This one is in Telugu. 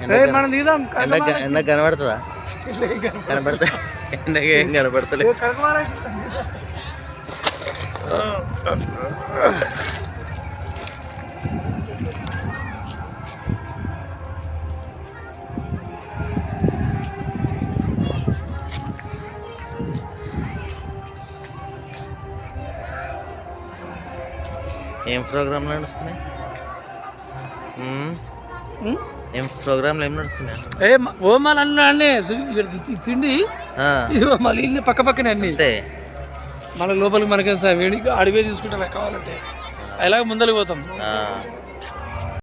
ఎండ కనబడుతుందా? కనబడతా ఎండకి ఏం కనబడతలేదు. ఏం ప్రోగ్రాంలు నడుస్తున్నాయి? ఏం ప్రోగ్రాంలు ఏం నడుస్తున్నాయి? ఓమాలు అన్నీ తిండి మళ్ళీ ఇల్లు పక్క పక్కనే అన్ని మన లోపలికి మనకి వేడి అడివే తీసుకుంటాం కావాలంటే అలాగే ముందరికి పోతాం.